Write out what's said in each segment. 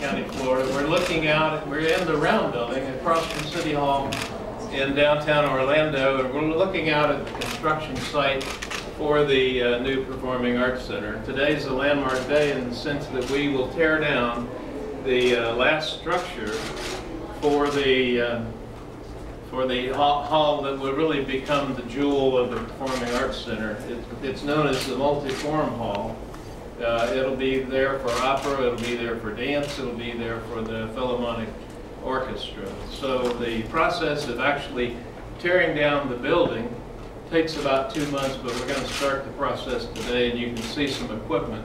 County, Florida. We're looking out, we're in the Round Building across from City Hall in downtown Orlando, and we're looking out at the construction site for the new Performing Arts Center. Today's a landmark day in the sense that we will tear down the last structure for the hall that will really become the jewel of the Performing Arts Center. It's known as the Multi-Forum Hall. It'll be there for opera, it'll be there for dance, it'll be there for the Philharmonic Orchestra. So the process of actually tearing down the building takes about 2 months, but we're going to start the process today, and you can see some equipment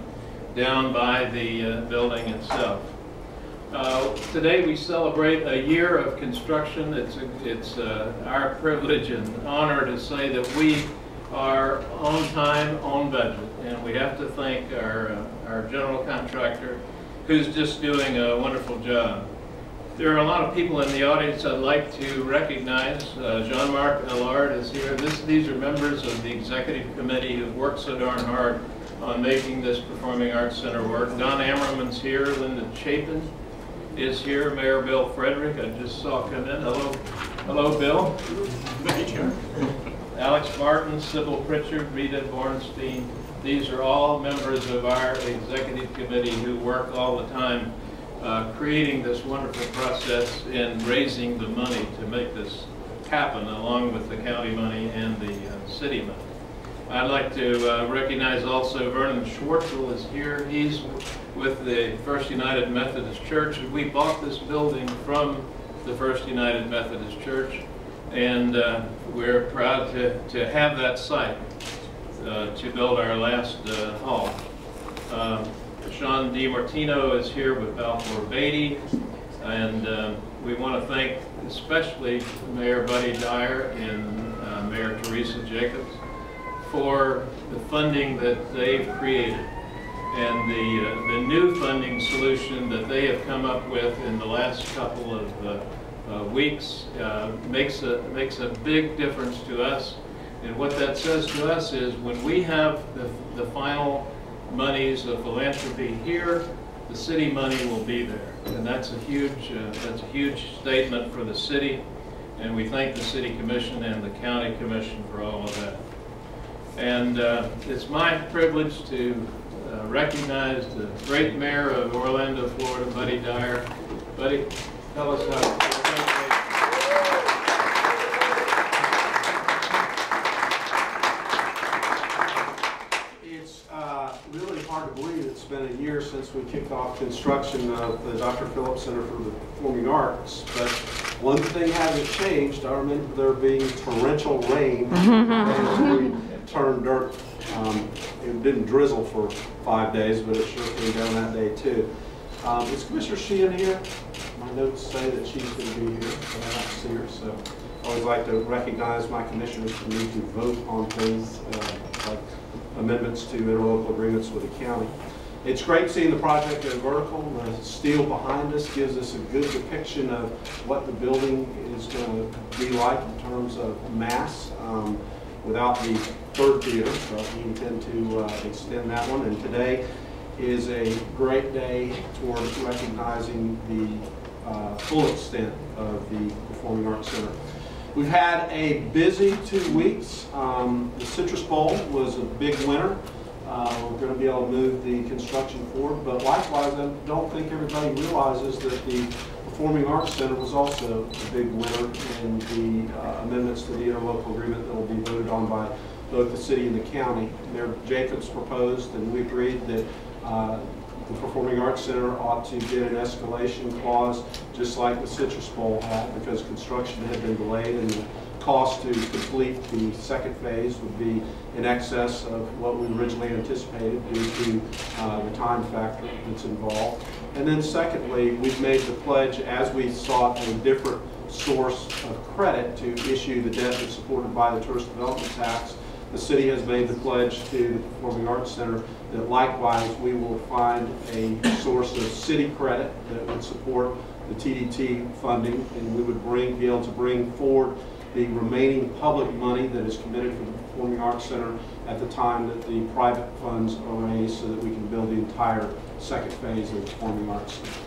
down by the building itself. Today we celebrate a year of construction. It's our privilege and honor to say that we are on time, on budget, and we have to thank our general contractor, who's just doing a wonderful job. There are a lot of people in the audience I'd like to recognize. Jean-Marc Allard is here. These are members of the executive committee who've worked so darn hard on making this Performing Arts Center work. Don Ammerman's here. Linda Chapin is here. Mayor Bill Frederick, I just saw come in. Hello, hello, Bill. Thank you. Alex Martin, Sybil Pritchard, Rita Bornstein. These are all members of our executive committee who work all the time creating this wonderful process and raising the money to make this happen, along with the county money and the city money. I'd like to recognize also Vernon Schwartzel is here. He's with the First United Methodist Church. We bought this building from the First United Methodist Church, and we're proud to have that site to build our last hall. Sean DiMartino is here with Balfour Beatty, and we want to thank especially Mayor Buddy Dyer and Mayor Teresa Jacobs for the funding that they've created and the new funding solution that they have come up with in the last couple of weeks makes a big difference to us. And what that says to us is when we have the final monies of philanthropy here, the city money will be there, and that's a huge statement for the city. And we thank the City Commission and the County Commission for all of that. And it's my privilege to recognize the great mayor of Orlando, Florida, Buddy Dyer. Buddy, tell us how. Really hard to believe it's been a year since we kicked off construction of the Dr. Phillips Center for the Performing Arts, but one thing hasn't changed. I remember there being torrential rain as we turned dirt. It didn't drizzle for 5 days, but it sure came down that day too. Is Commissioner Sheehan here? My notes say that she's going to be here, but I don't see her, so I always like to recognize my commissioners who need to vote on things like amendments to interlocal agreements with the county. It's great seeing the project go vertical. The steel behind us gives us a good depiction of what the building is going to be like in terms of mass without the third theater, but we intend to extend that one. And today is a great day toward recognizing the full extent of the Performing Arts Center. We've had a busy 2 weeks. The Citrus Bowl was a big winner. We're going to be able to move the construction forward, but likewise, I don't think everybody realizes that the Performing Arts Center was also a big winner in the amendments to the interlocal agreement that will be voted on by both the city and the county. Mayor Jacobs proposed, and we agreed that the Performing Arts Center ought to get an escalation clause just like the Citrus Bowl had, because construction had been delayed and the cost to complete the second phase would be in excess of what we originally anticipated due to the time factor that's involved. And then secondly, we've made the pledge, as we sought a different source of credit to issue the debt that's supported by the Tourist Development Tax. The city has made the pledge to the Performing Arts Center that likewise we will find a source of city credit that would support the TDT funding, and we would be able to bring forward the remaining public money that is committed for the Performing Arts Center at the time that the private funds are raised so that we can build the entire second phase of the Performing Arts Center.